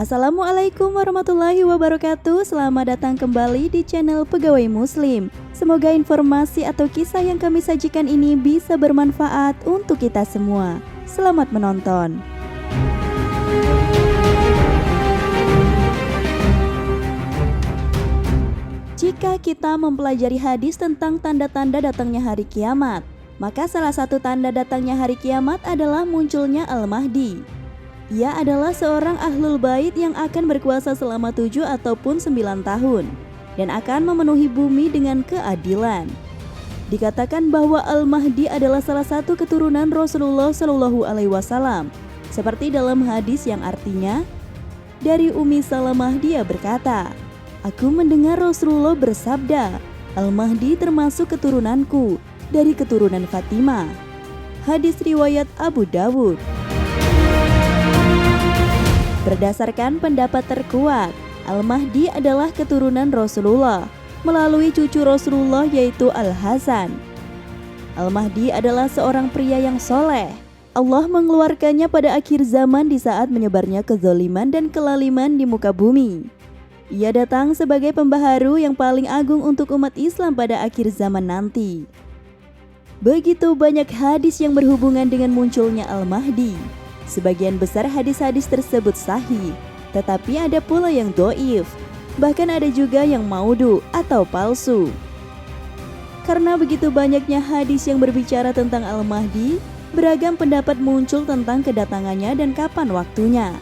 Assalamualaikum warahmatullahi wabarakatuh. Selamat datang kembali di channel Pegawai Muslim. Semoga informasi atau kisah yang kami sajikan ini bisa bermanfaat untuk kita semua. Selamat menonton. Jika kita mempelajari hadis tentang tanda-tanda datangnya hari kiamat, maka salah satu tanda datangnya hari kiamat adalah munculnya Al-Mahdi. Ia adalah seorang ahlul bait yang akan berkuasa selama 7 ataupun 9 tahun dan akan memenuhi bumi dengan keadilan. Dikatakan bahwa Al-Mahdi adalah salah satu keturunan Rasulullah Shallallahu Alaihi Wasallam, seperti dalam hadis yang artinya, dari Ummi Salamah dia berkata, "Aku mendengar Rasulullah bersabda, Al-Mahdi termasuk keturunanku dari keturunan Fatimah." Hadis riwayat Abu Dawud. Berdasarkan pendapat terkuat, Al-Mahdi adalah keturunan Rasulullah melalui cucu Rasulullah yaitu Al-Hasan. Al-Mahdi adalah seorang pria yang soleh. Allah mengeluarkannya pada akhir zaman di saat menyebarnya kezaliman dan kelaliman di muka bumi. Ia datang sebagai pembaharu yang paling agung untuk umat Islam pada akhir zaman nanti. Begitu banyak hadis yang berhubungan dengan munculnya Al-Mahdi. Sebagian besar hadis-hadis tersebut sahih, tetapi ada pula yang dhaif, bahkan ada juga yang maudhu atau palsu. Karena begitu banyaknya hadis yang berbicara tentang Al-Mahdi, beragam pendapat muncul tentang kedatangannya dan kapan waktunya.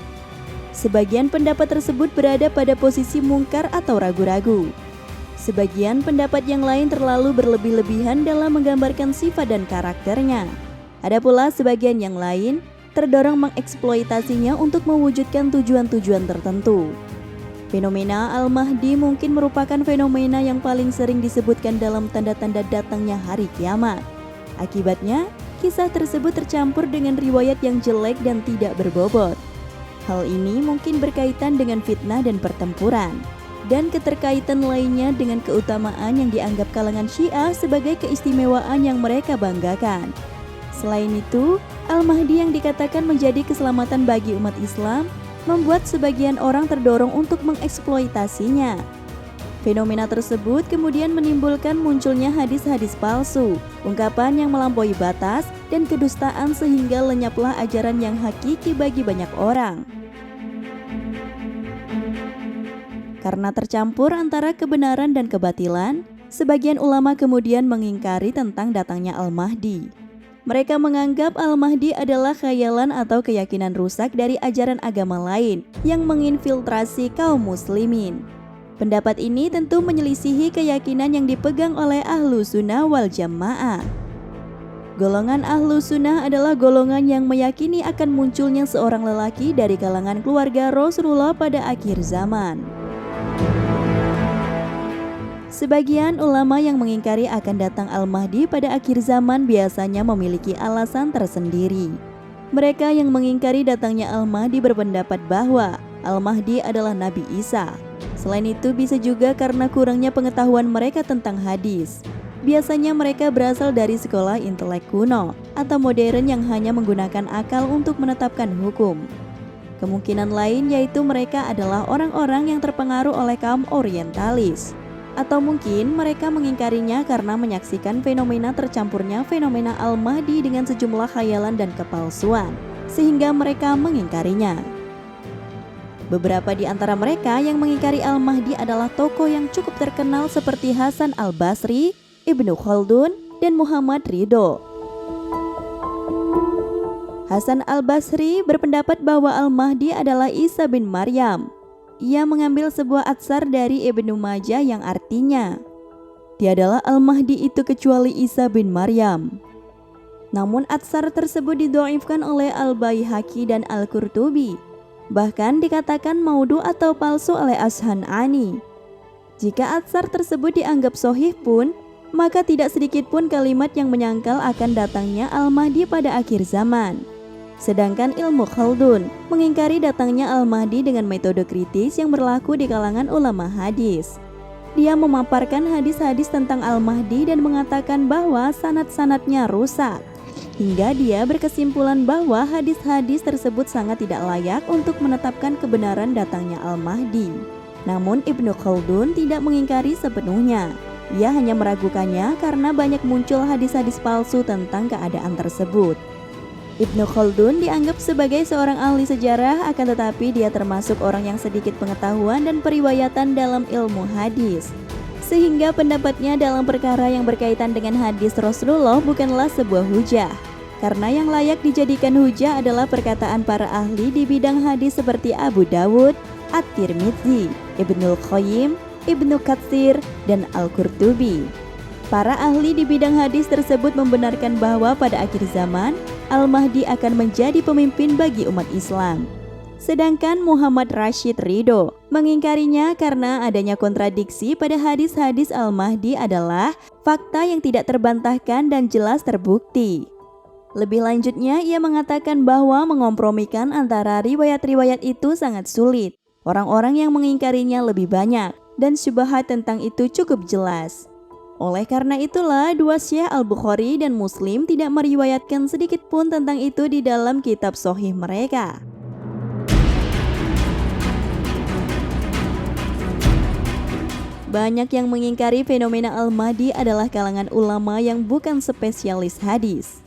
Sebagian pendapat tersebut berada pada posisi mungkar atau ragu-ragu. Sebagian pendapat yang lain terlalu berlebih-lebihan dalam menggambarkan sifat dan karakternya. Ada pula sebagian yang lain terdorong mengeksploitasinya untuk mewujudkan tujuan-tujuan tertentu. Fenomena Al-Mahdi mungkin merupakan fenomena yang paling sering disebutkan dalam tanda-tanda datangnya hari kiamat. Akibatnya, kisah tersebut tercampur dengan riwayat yang jelek dan tidak berbobot. Hal ini mungkin berkaitan dengan fitnah dan pertempuran, dan keterkaitan lainnya dengan keutamaan yang dianggap kalangan Syiah sebagai keistimewaan yang mereka banggakan. Selain itu, Al-Mahdi yang dikatakan menjadi keselamatan bagi umat Islam membuat sebagian orang terdorong untuk mengeksploitasinya. Fenomena tersebut kemudian menimbulkan munculnya hadis-hadis palsu, ungkapan yang melampaui batas, dan kedustaan sehingga lenyaplah ajaran yang hakiki bagi banyak orang. Karena tercampur antara kebenaran dan kebatilan, sebagian ulama kemudian mengingkari tentang datangnya Al-Mahdi. Mereka menganggap Al-Mahdi adalah khayalan atau keyakinan rusak dari ajaran agama lain yang menginfiltrasi kaum muslimin. Pendapat ini tentu menyelisihi keyakinan yang dipegang oleh Ahlu Sunnah wal Jamaah. Golongan Ahlu Sunnah adalah golongan yang meyakini akan munculnya seorang lelaki dari kalangan keluarga Rasulullah pada akhir zaman. Sebagian ulama yang mengingkari akan datang Al-Mahdi pada akhir zaman biasanya memiliki alasan tersendiri. Mereka yang mengingkari datangnya Al-Mahdi berpendapat bahwa Al-Mahdi adalah Nabi Isa. Selain itu bisa juga karena kurangnya pengetahuan mereka tentang hadis. Biasanya mereka berasal dari sekolah intelek kuno atau modern yang hanya menggunakan akal untuk menetapkan hukum. Kemungkinan lain yaitu mereka adalah orang-orang yang terpengaruh oleh kaum orientalis. Atau mungkin mereka mengingkarinya karena menyaksikan fenomena tercampurnya fenomena Al-Mahdi dengan sejumlah khayalan dan kepalsuan, sehingga mereka mengingkarinya. Beberapa di antara mereka yang mengingkari Al-Mahdi adalah tokoh yang cukup terkenal seperti Hasan Al-Basri, Ibnu Khaldun, dan Muhammad Ridho. Hasan Al-Basri berpendapat bahwa Al-Mahdi adalah Isa bin Maryam. Ia mengambil sebuah atsar dari Ibnu Majah yang artinya, "Tiadalah Al-Mahdi itu kecuali Isa bin Maryam." Namun atsar tersebut didhaifkan oleh Al-Baihaqi dan Al-Qurtubi. Bahkan dikatakan maudhu atau palsu oleh Ashan'ani. Jika atsar tersebut dianggap sahih pun, maka tidak sedikit pun kalimat yang menyangkal akan datangnya Al-Mahdi pada akhir zaman. Sedangkan Ilmu Khaldun mengingkari datangnya Al-Mahdi dengan metode kritis yang berlaku di kalangan ulama hadis. Dia memaparkan hadis-hadis tentang Al-Mahdi dan mengatakan bahwa sanad-sanadnya rusak. hingga dia berkesimpulan bahwa hadis-hadis tersebut sangat tidak layak untuk menetapkan kebenaran datangnya Al-Mahdi. Namun Ibnu Khaldun tidak mengingkari sepenuhnya. Ia hanya meragukannya karena banyak muncul hadis-hadis palsu tentang keadaan tersebut. Ibnu Khaldun dianggap sebagai seorang ahli sejarah, akan tetapi dia termasuk orang yang sedikit pengetahuan dan periwayatan dalam ilmu hadis. Sehingga pendapatnya dalam perkara yang berkaitan dengan hadis Rasulullah bukanlah sebuah hujah. Karena yang layak dijadikan hujah adalah perkataan para ahli di bidang hadis seperti Abu Dawud, At-Tirmidzi, Ibnul Qayyim, Ibnu Katsir, dan Al-Qurtubi. Para ahli di bidang hadis tersebut membenarkan bahwa pada akhir zaman, Al-Mahdi akan menjadi pemimpin bagi umat Islam. Sedangkan Muhammad Rashid Ridho mengingkarinya karena adanya kontradiksi pada hadis-hadis Al-Mahdi adalah fakta yang tidak terbantahkan dan jelas terbukti. Lebih lanjutnya, ia mengatakan bahwa mengompromikan antara riwayat-riwayat itu sangat sulit. Orang-orang yang mengingkarinya lebih banyak dan syubhat tentang itu cukup jelas. Oleh karena itulah, dua Syekh Al-Bukhari dan Muslim tidak meriwayatkan sedikit pun tentang itu di dalam kitab Sahih mereka. Banyak yang mengingkari fenomena Al-Mahdi adalah kalangan ulama yang bukan spesialis hadis.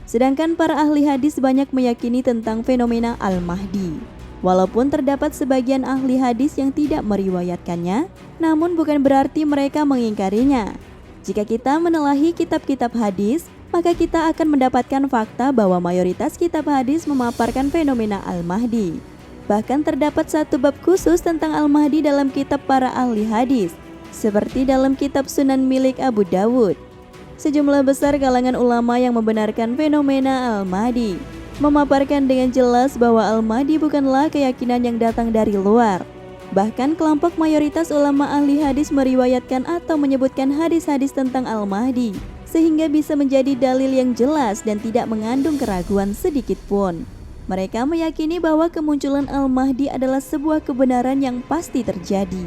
Sedangkan para ahli hadis banyak meyakini tentang fenomena Al-Mahdi. Walaupun terdapat sebagian ahli hadis yang tidak meriwayatkannya, namun bukan berarti mereka mengingkarinya. Jika kita menelahi kitab-kitab hadis, maka kita akan mendapatkan fakta bahwa mayoritas kitab hadis memaparkan fenomena Al-Mahdi. Bahkan terdapat satu bab khusus tentang Al-Mahdi dalam kitab para ahli hadis, seperti dalam kitab Sunan milik Abu Dawud. Sejumlah besar kalangan ulama yang membenarkan fenomena Al-Mahdi memaparkan dengan jelas bahwa Al-Mahdi bukanlah keyakinan yang datang dari luar. Bahkan kelompok mayoritas ulama ahli hadis meriwayatkan atau menyebutkan hadis-hadis tentang Al-Mahdi, sehingga bisa menjadi dalil yang jelas dan tidak mengandung keraguan sedikit pun. Mereka meyakini bahwa kemunculan Al-Mahdi adalah sebuah kebenaran yang pasti terjadi.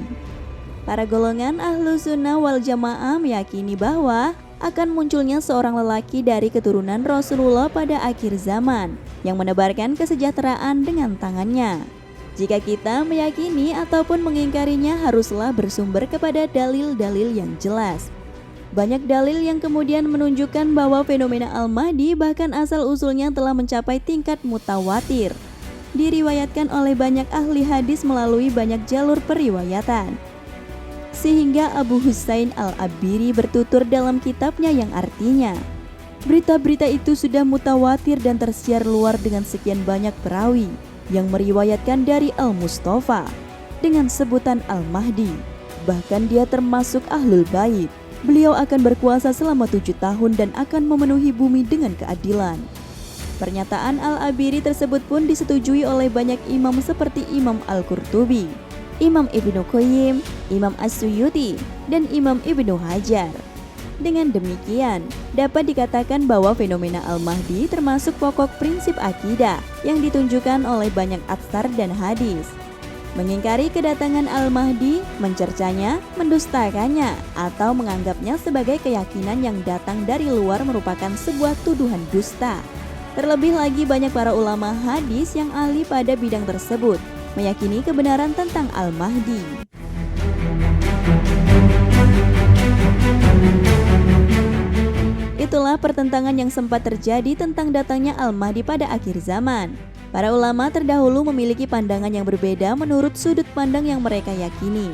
Para golongan Ahlu Sunnah wal Jamaah meyakini bahwa akan munculnya seorang lelaki dari keturunan Rasulullah pada akhir zaman yang menebarkan kesejahteraan dengan tangannya. Jika kita meyakini ataupun mengingkarinya, haruslah bersumber kepada dalil-dalil yang jelas. Banyak dalil yang kemudian menunjukkan bahwa fenomena Al-Mahdi bahkan asal-usulnya telah mencapai tingkat mutawatir. Diriwayatkan oleh banyak ahli hadis melalui banyak jalur periwayatan. Sehingga Abu Husain Al-Abbiri bertutur dalam kitabnya yang artinya, berita-berita itu sudah mutawatir dan tersiar luar dengan sekian banyak perawi yang meriwayatkan dari Al-Mustafa dengan sebutan Al-Mahdi. Bahkan dia termasuk Ahlul Bait. Beliau akan berkuasa selama 7 tahun dan akan memenuhi bumi dengan keadilan. Pernyataan Al-Abbiri tersebut pun disetujui oleh banyak imam seperti Imam Al-Qurtubi, Imam Ibnu Qayyim, Imam As-Suyuti, dan Imam Ibnu Hajar. Dengan demikian, dapat dikatakan bahwa fenomena Al-Mahdi termasuk pokok prinsip akidah yang ditunjukkan oleh banyak atsar dan hadis. Mengingkari kedatangan Al-Mahdi, mencercanya, mendustakannya, atau menganggapnya sebagai keyakinan yang datang dari luar merupakan sebuah tuduhan dusta. Terlebih lagi banyak para ulama hadis yang ahli pada bidang tersebut meyakini kebenaran tentang Al-Mahdi. Itulah pertentangan yang sempat terjadi tentang datangnya Al-Mahdi pada akhir zaman. Para ulama terdahulu memiliki pandangan yang berbeda menurut sudut pandang yang mereka yakini.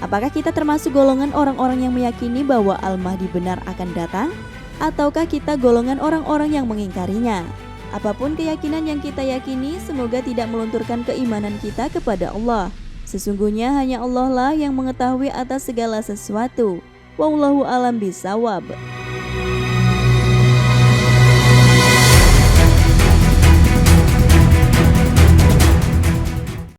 Apakah kita termasuk golongan orang-orang yang meyakini bahwa Al-Mahdi benar akan datang? Ataukah kita golongan orang-orang yang mengingkarinya? Apapun keyakinan yang kita yakini, semoga tidak melunturkan keimanan kita kepada Allah. Sesungguhnya hanya Allah lah yang mengetahui atas segala sesuatu. Wallahu a'lam bishawab.